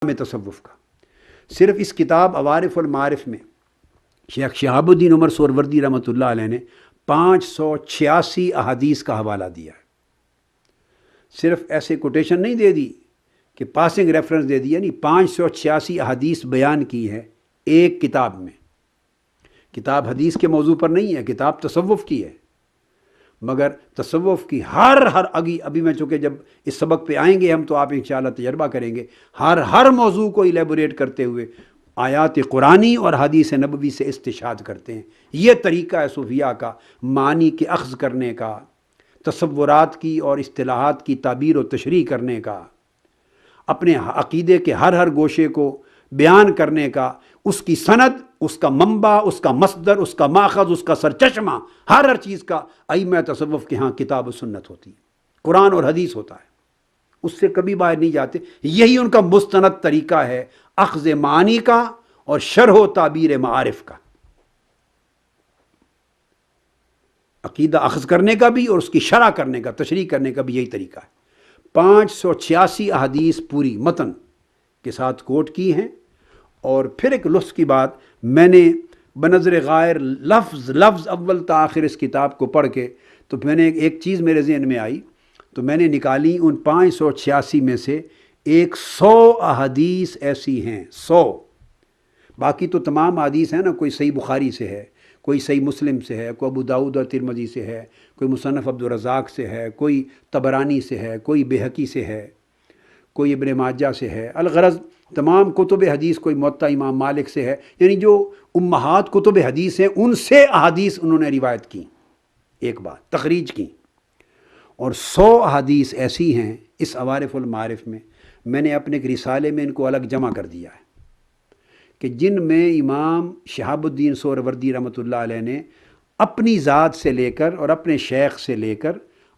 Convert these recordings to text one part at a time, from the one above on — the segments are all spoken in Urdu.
میں تصوف کا صرف اس کتاب عوارف المعارف میں شیخ شہاب الدین عمر سہروردی رحمۃ اللہ علیہ نے 586 احادیث کا حوالہ دیا ہے. صرف ایسے کوٹیشن نہیں دے دی کہ پاسنگ ریفرنس دے دیا، نہیں، 586 احادیث بیان کی ہے ایک کتاب میں. کتاب حدیث کے موضوع پر نہیں ہے، کتاب تصوف کی ہے، مگر تصوف کی ہر ابھی میں چونکہ جب اس سبق پہ آئیں گے ہم تو آپ انشاءاللہ تجربہ کریں گے، ہر موضوع کو ایلیبوریٹ کرتے ہوئے آیات قرآنی اور حدیث نبوی سے استشہاد کرتے ہیں. یہ طریقہ ہے صوفیاء کا معنی کے اخذ کرنے کا، تصورات کی اور اصطلاحات کی تعبیر و تشریح کرنے کا، اپنے عقیدے کے ہر گوشے کو بیان کرنے کا، اس کی سند، اس کا منبع، اس کا مصدر، اس کا ماخذ، اس کا سرچشمہ، ہر چیز کا ائمہ تصوف کے ہاں کتاب و سنت ہوتی ہے، قرآن اور حدیث ہوتا ہے، اس سے کبھی باہر نہیں جاتے. یہی ان کا مستند طریقہ ہے اخذ معانی کا اور شرح و تعبیر معارف کا. عقیدہ اخذ کرنے کا بھی اور اس کی شرح کرنے کا، تشریح کرنے کا بھی یہی طریقہ ہے. 586 احادیث پوری متن کے ساتھ کوٹ کی ہیں. اور پھر ایک لطف کی بات، میں نے بنظر غائر لفظ اول تا آخر اس کتاب کو پڑھ کے تو میں نے ایک چیز میرے ذہن میں آئی، تو میں نے نکالی ان 586 میں سے 100 احادیث ایسی ہیں، 100. باقی تو تمام احادیث ہیں نا، کوئی صحیح بخاری سے ہے، کوئی صحیح مسلم سے ہے، کوئی ابو داؤد اور ترمذی سے ہے، کوئی مصنف عبدالرزاق سے ہے، کوئی طبرانی سے ہے، کوئی بہقی سے ہے، کوئی ابن ماجہ سے ہے. الغرض تمام کتب حدیث، کوئی موطا امام مالک سے ہے، یعنی جو امہات کتب حدیث ہیں ان سے احادیث انہوں نے روایت کی، ایک بات تخریج کی. اور 100 احادیث ایسی ہیں اس عوارف المعارف میں نے اپنے ایک رسالے میں ان کو الگ جمع کر دیا ہے کہ جن میں امام شہاب الدین سہروردی رحمۃ اللہ علیہ نے اپنی ذات سے لے کر اور اپنے شیخ سے لے کر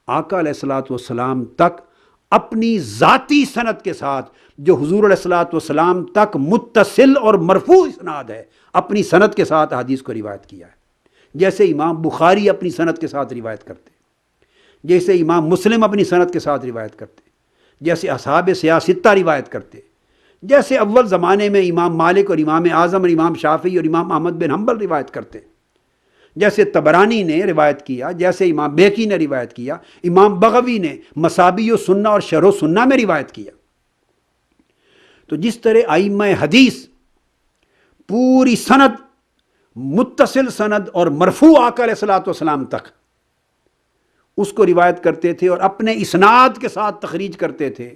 آقا علیہ الصلوۃ والسلام تک اپنی ذاتی سند کے ساتھ، جو حضور علیہ الصلوۃ والسلام تک متصل اور مرفوع اسناد ہے، اپنی سند کے ساتھ حدیث کو روایت کیا ہے. جیسے امام بخاری اپنی سند کے ساتھ روایت کرتے، جیسے امام مسلم اپنی سند کے ساتھ روایت کرتے، جیسے اصحاب سیاستہ روایت کرتے، جیسے اول زمانے میں امام مالک اور امام اعظم اور امام شافعی اور امام احمد بن حنبل روایت کرتے، جیسے طبرانی نے روایت کیا، جیسے امام بہقی نے روایت کیا، امام بغوی نے مصابیح السنہ اور شرح السنہ میں روایت کیا. تو جس طرح ائمہ حدیث پوری سند، متصل سند اور مرفوع آقا علیہ الصلوۃ والسلام تک اس کو روایت کرتے تھے اور اپنے اسناد کے ساتھ تخریج کرتے تھے،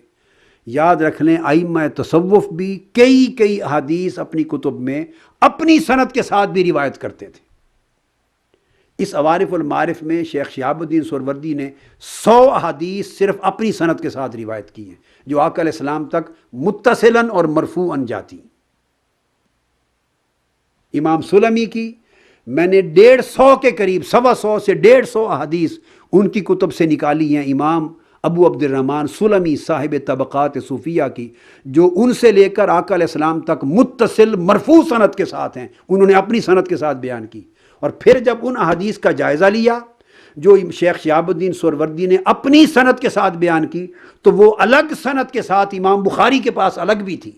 یاد رکھ لیں ائمہ تصوف بھی کئی احادیث اپنی کتب میں اپنی سند کے ساتھ بھی روایت کرتے تھے. اس عوارف المعارف میں شیخ شہاب الدین سہروردی نے 100 احادیث صرف اپنی سند کے ساتھ روایت کی ہیں، جو آقا علیہ السلام تک متصلاً اور مرفوعاً جاتی. امام سلمی کی میں نے 150 کے قریب، 125 سے 150 احادیث ان کی کتب سے نکالی ہیں، امام ابو عبد الرحمن سلمی صاحب طبقات صوفیہ کی، جو ان سے لے کر آقا علیہ السلام تک متصل مرفوع سند کے ساتھ ہیں، انہوں نے اپنی سند کے ساتھ بیان کی. اور پھر جب ان احادیث کا جائزہ لیا جو شیخ شہاب الدین سہروردی نے اپنی سند کے ساتھ بیان کی، تو وہ الگ سند کے ساتھ امام بخاری کے پاس الگ بھی تھی،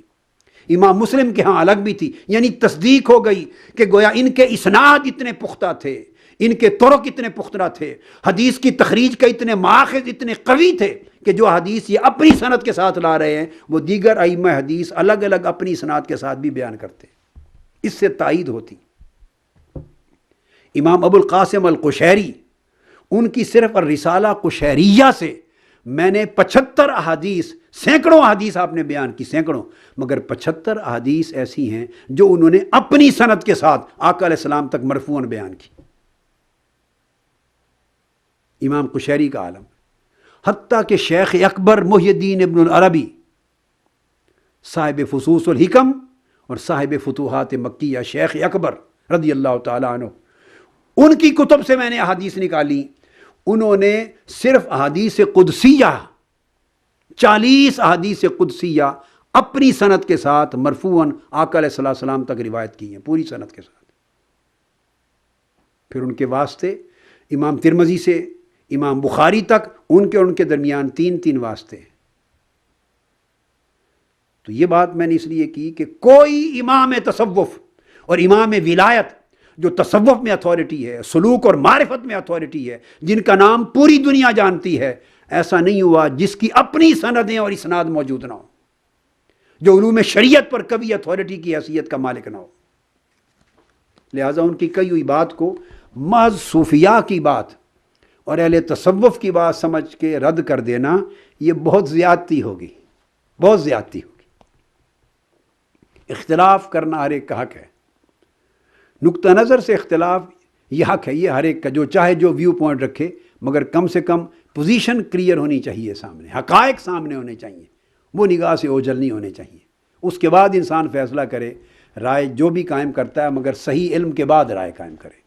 امام مسلم کے ہاں الگ بھی تھی. یعنی تصدیق ہو گئی کہ گویا ان کے اسناد اتنے پختہ تھے، ان کے طرق اتنے پختہ تھے، حدیث کی تخریج کے اتنے ماخذ اتنے قوی تھے کہ جو حدیث یہ اپنی سند کے ساتھ لا رہے ہیں وہ دیگر ائمہ حدیث الگ الگ اپنی اسناد کے ساتھ بھی بیان کرتے. اس سے تائید ہوتی. امام ابو القاسم القشیری، ان کی صرف الرسالہ قشیریہ سے میں نے 75 احادیث، سینکڑوں احادیث آپ نے بیان کی، سینکڑوں، مگر 75 احادیث ایسی ہیں جو انہوں نے اپنی سند کے ساتھ آقا علیہ السلام تک مرفوعاً بیان کی. امام قشیری کا عالم. حتیٰ کہ شیخ اکبر محی الدین ابن العربی صاحب فصوص الحکم اور صاحب فتوحات مکیہ، شیخ اکبر رضی اللہ تعالیٰ عنہ، ان کی کتب سے میں نے احادیث نکالی. انہوں نے صرف احادیث قدسیہ 40 احادیث قدسیہ اپنی سند کے ساتھ مرفوعاً آقا علیہ السلام تک روایت کی ہیں، پوری سند کے ساتھ. پھر ان کے واسطے امام ترمذی سے امام بخاری تک، ان کے درمیان 3 واسطے ہیں. تو یہ بات میں نے اس لیے کی کہ کوئی امام تصوف اور امام ولایت جو تصوف میں اتھارٹی ہے، سلوک اور معرفت میں اتھارٹی ہے، جن کا نام پوری دنیا جانتی ہے، ایسا نہیں ہوا جس کی اپنی سندیں اور اسناد موجود نہ ہو، جو علوم شریعت پر کبھی اتھارٹی کی حیثیت کا مالک نہ ہو۔ لہٰذا ان کی کئی ہوئی بات کو محض صوفیاء کی بات اور اہل تصوف کی بات سمجھ کے رد کر دینا، یہ بہت زیادتی ہوگی، بہت زیادتی ہوگی۔ اختلاف کرنا ہر ایک کا حق ہے، نقطہ نظر سے اختلاف یہ حق ہے، یہ ہر ایک کا، جو چاہے جو ویو پوائنٹ رکھے، مگر کم سے کم پوزیشن کلیئر ہونی چاہیے، سامنے حقائق سامنے ہونے چاہیے، وہ نگاہ سے اوجھل نہیں ہونے چاہیے۔ اس کے بعد انسان فیصلہ کرے، رائے جو بھی قائم کرتا ہے، مگر صحیح علم کے بعد رائے قائم کرے۔